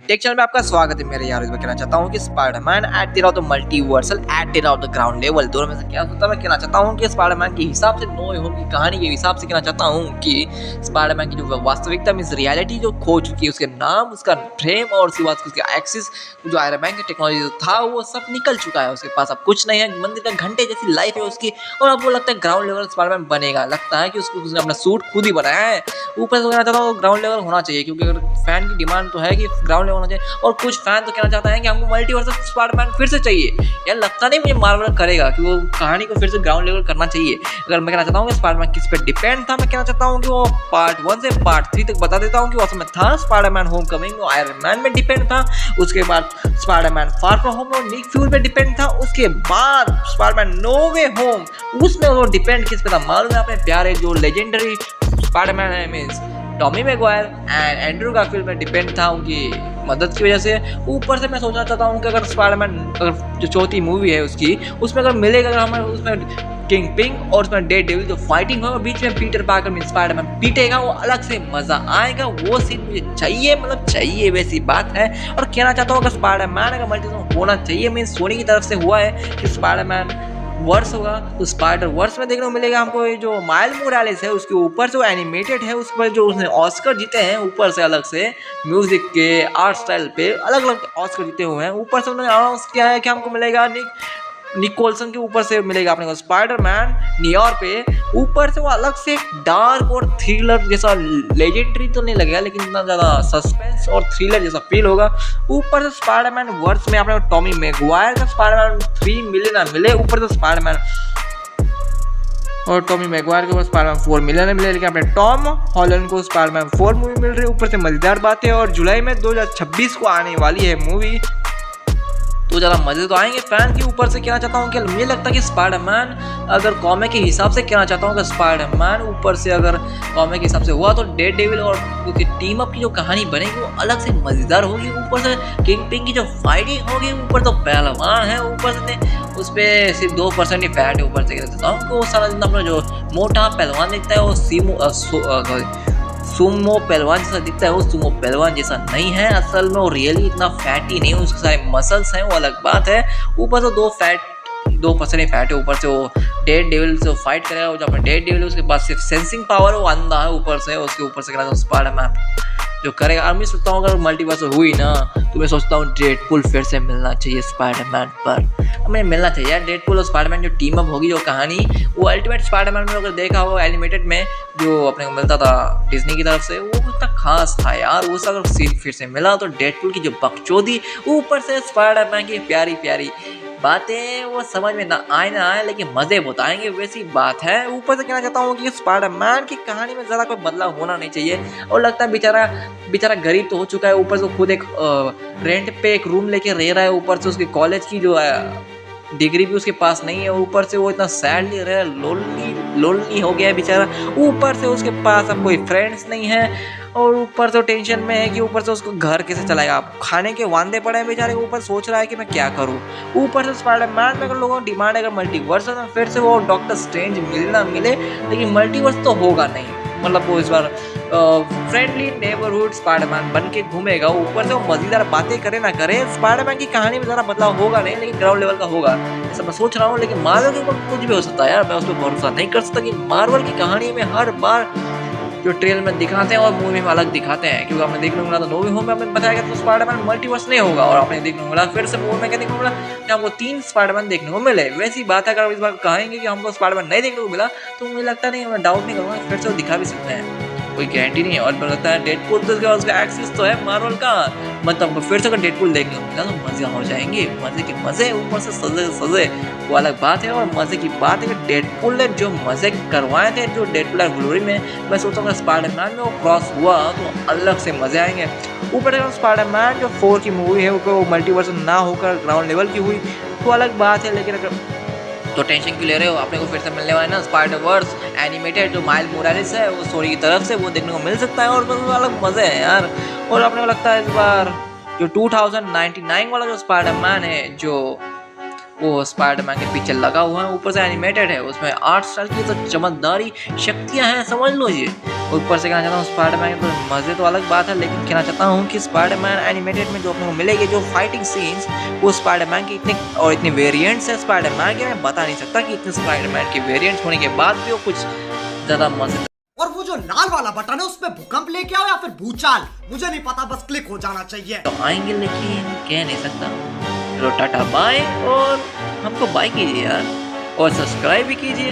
Take channel में आपका स्वागत है। मेरे यार इसमें कहना चाहता हूँ कि Spiderman at the of the multiversal at the of the ground level दोनों में से क्या होता है। मैं कहना चाहता हूँ कि स्पाइडरमैन के हिसाब से नो वे होम की कहानी के हिसाब से कहना चाहता हूँ कि स्पाइडरमैन की जो वास्तविकता मींस रियलिटी जो खो चुकी है, उसके नाम, उसका फ्रेम और उसके बाद उसके एक्सिस, जो आयरन मैन की टेक्नोलॉजी जो था वो सब निकल चुका है। उसके पास अब कुछ नहीं है, मंदिर का घंटे जैसी लाइफ है उसकी, और अब वो लगता है ग्राउंड लेवल स्पाइडरमैन बनेगा। लगता है कि उसने अपना सूट खुद ही बनाया है। ऊपर से कहना चाहता हूँ ग्राउंड लेवल होना चाहिए, क्योंकि अगर फैन की डिमांड तो है कि ग्राउंड लेवल होना चाहिए, और कुछ फैन तो कहना चाहता है कि हमको मल्टीवर्स स्पाइडरमैन फिर से चाहिए। यार लगता नहीं मुझे मार्वल करेगा कि वो कहानी को फिर से ग्राउंड लेवल करना चाहिए। अगर मैं कहना चाहता हूँ कि स्पाइडरमैन किस पे डिपेंड था, मैं कहना चाहता हूँ कि वो पार्ट 1 से पार्ट 3 तक बता देता हूँ कि उसमें था स्पाइडरमैन होमकमिंग, वो आयरन मैन में डिपेंड था। उसके बाद स्पाइडरमैन फार फ्रॉम होम और निक फ्यूरी पे डिपेंड था। उसके बाद स्पाइडरमैन नो वे होम, उसमें वो डिपेंड किस पे था मालूम है? अपने प्यारे जो लेजेंडरी स्पाइडरमैन है means Tommy Maguire and Andrew Garfield में डिपेंड था, उनकी मदद की वजह से। ऊपर से मैं सोचना चाहता हूँ कि अगर स्पाइडरमैन जो चौथी मूवी है उसकी, उसमें अगर मिलेगा, अगर हमें उसमें किंग पिंग और उसमें डेड डेविल जो फाइटिंग होगा, बीच में पीटर पार्कर में स्पाइडरमैन पीटेगा, वो अलग से मजा आएगा। वो सीन मुझे चाहिए, मतलब चाहिए, वैसी बात है। और कहना चाहता हूँ अगर स्पाइडरमैन अगर मल्टीवर्स होना चाहिए, मीन सोनी की तरफ से हुआ है कि स्पाइडरमैन वर्स होगा, तो स्पाइडर वर्स में देखने को मिलेगा हमको ये जो माइल मोरालेस है उसके ऊपर से वो एनिमेटेड है, उस पर जो उसने ऑस्कर जीते हैं ऊपर से, अलग से म्यूजिक के आर्ट स्टाइल पे अलग अलग ऑस्कर जीते हुए हैं। ऊपर से उन्होंने अनाउंस किया है कि हमको मिलेगा निकोलसन के ऊपर से मिलेगा अपने को स्पाइडरमैन न्यूयॉर्क पे। ऊपर से वो अलग से डार्क और थ्रिलर जैसा, लेजेंडरी तो नहीं लगेगा लेकिन इतना ज़्यादा सस्पेंस और थ्रिलर जैसा फील होगा। ऊपर से स्पाइडरमैन वर्स में अपने टॉमी मैगवायर का स्पाइडरमैन 3 मिले ना मिले, ऊपर से स्पाइडरमैन और टॉमी मैगवायर के पास स्पाइडरमैन 4 मिले ना मिले, लेकिन अपने टॉम हॉलैंड को स्पाइडरमैन 4 मूवी मिल रही है। ऊपर से मजेदार बात है, और जुलाई में 2026 को आने वाली है मूवी, तो ज़रा मज़े तो आएंगे फैन के। ऊपर से कहना चाहता हूँ कि मुझे लगता है कि स्पाइडरमैन अगर कॉमिक के हिसाब से कहना चाहता हूँ कि स्पाइडरमैन ऊपर से अगर कॉमिक के हिसाब से हुआ तो डेड डेविल और उसकी टीम अप की जो कहानी बनेगी वो अलग से मज़ेदार होगी। ऊपर से किंग पिंग की जो फाइटिंग होगी, ऊपर तो पहलवान है, ऊपर से उस पर सिर्फ 2% ही फैट है। ऊपर से कह देता हूँ वो सारा दिन अपना जो मोटा पहलवान दिखता है वो सुमो पहलवान जैसा दिखता है, वो सुमो पहलवान जैसा नहीं है असल में। वो रियली इतना फैटी नहीं है, उसके सारे मसल्स हैं, वो अलग बात है। ऊपर से 2% ही फैट है। ऊपर से वो डेड डेविल से फाइट करेगा, जो अपना डेड डेविल उसके पास सिर्फ सेंसिंग पावर है, वो अंधा है ऊपर से। उसके ऊपर से कहना स्पाइडरमैन जो करेगा। और मैं सोचता हूँ अगर मल्टीवर्स हुई ना, तो मैं सोचता हूँ डेडपूल फिर से मिलना चाहिए स्पाइडरमैन पर, हमें मिलना चाहिए यार। डेडपूल और स्पाइडरमैन जो टीम अप होगी, जो कहानी वो अल्टीमेट स्पाइडरमैन में अगर देखा हो एनिमेटेड में जो अपने को मिलता था डिज्नी की तरफ से, वो इतना खास था यार। उस अगर सीन फिर से मिला तो डेडपूल की जो बकचोदी, ऊपर से स्पाइडरमैन की प्यारी प्यारी बातें, वो समझ में ना आए लेकिन मज़े बहुत आएंगे, वैसी बात है। ऊपर से कहना चाहता हूँ कि स्पाइडरमैन की कहानी में ज़रा कोई बदलाव होना नहीं चाहिए। और लगता है बेचारा गरीब तो हो चुका है, ऊपर से खुद एक रेंट पे एक रूम लेके रह रहा है। ऊपर से उसके कॉलेज की जो डिग्री भी उसके पास नहीं है। ऊपर से वो इतना सैडली रह, लोनली हो गया है बेचारा। ऊपर से उसके पास अब कोई फ्रेंड्स नहीं है, और ऊपर से टेंशन में है कि ऊपर से उसको घर कैसे चलाएगा। खाने के वांदे पड़े हैं बेचारे, ऊपर सोच रहा है कि मैं क्या करूं। ऊपर से स्पाइडरमैन में अगर लोगों की डिमांड है अगर मल्टीवर्स है, तो फिर से वो डॉक्टर स्ट्रेंज मिलना मिले, लेकिन मल्टीवर्स तो होगा नहीं। मतलब वो इस बार फ्रेंडली नेबरहुड स्पाइडरमैन बन के घूमेगा। ऊपर से वो मजेदार बातें करे ना करे, स्पाइडरमैन की कहानी में ज़रा बदलाव होगा नहीं, लेकिन ग्राउंड लेवल का होगा ऐसा मैं सोच रहा हूँ। लेकिन मार्वल के ऊपर कुछ भी हो सकता है यार, मैं उस पर भरोसा नहीं कर सकता कि मार्वल की कहानी में हर बार जो ट्रेलर में दिखाते हैं और मूवी में अलग दिखाते हैं। क्योंकि आपने देखने को मिला तो नो वे होम में आपने बताया कि तो स्पाइडरमैन मल्टीवर्स नहीं होगा, और आपने देखने को मिला फिर से मूवी में क्या देखने को मिला कि हमको 3 स्पाइडरमैन देखने को मिले। वैसी बात है, अगर इस बार कहेंगे कि हमको स्पाइडरमैन नहीं देखने को मिला, तो मुझे लगता नहीं, मैं डाउट नहीं करूँगा, फिर से वो दिखा भी सकते हैं, कोई गारंटी नहीं है। और लगता है डेडपूल तो उसका एक्सेस तो है मार्वल का, मतलब फिर से अगर डेडपूल देखने को मिला तो मजे हो जाएंगे, मजे के मजे। ऊपर से सजे वो अलग बात है। और मजे की बात है कि डेडपूल ने जो मजे करवाए थे जो डेडपूल और ग्लोरी में, मैं सोचता हूँ स्पाइडरमैन में वो क्रॉस हुआ तो अलग से मजे आएंगे। ऊपर से स्पाइडरमैन जो 4 की मूवी है वो मल्टीवर्स ना होकर ग्राउंड लेवल की हुई तो अलग बात है, लेकिन अगर तो टेंशन क्यों ले रहे हो, अपने को फिर से मिलने वाला है ना स्पाइडरवर्स एनिमेटेड जो माइल मोरालेस है वो सोनी की तरफ से, वो देखने को मिल सकता है, और बस अलग मज़े हैं यार। और अपने को लगता है इस बार जो 2099 वाला जो स्पाइडरमैन है, जो वो स्पाइडरमैन के पीछे लगा हुआ है, ऊपर से एनिमेटेड है, उसमें 8 साल की तो चमकदारी शक्तियां हैं, समझ लो ये। ऊपर से कहना चाहता हूँ स्पाइडरमैन के तो मजे तो अलग बात है, लेकिन कहना चाहता हूँ कि स्पाइडरमैन एनिमेटेड में जो अपने को मिलेगी जो फाइटिंग सीन्स, वो स्पाइडरमैन के इतने वेरिएंट्स है स्पाइडरमैन के, मैं बता नहीं सकता कि इतने स्पाइडरमैन के वेरिएंट्स होने के बाद भी वो कुछ ज्यादा मजे। और वो जो लाल वाला बटन है उसमें भूकंप लेके आओ या फिर भूचाल, मुझे नहीं पता, बस क्लिक हो जाना चाहिए। तो आएंगे लेकिन कह नहीं सकता। चलो टाटा बाय, और हमको बाय कीजिए यार, और सब्सक्राइब भी कीजिए।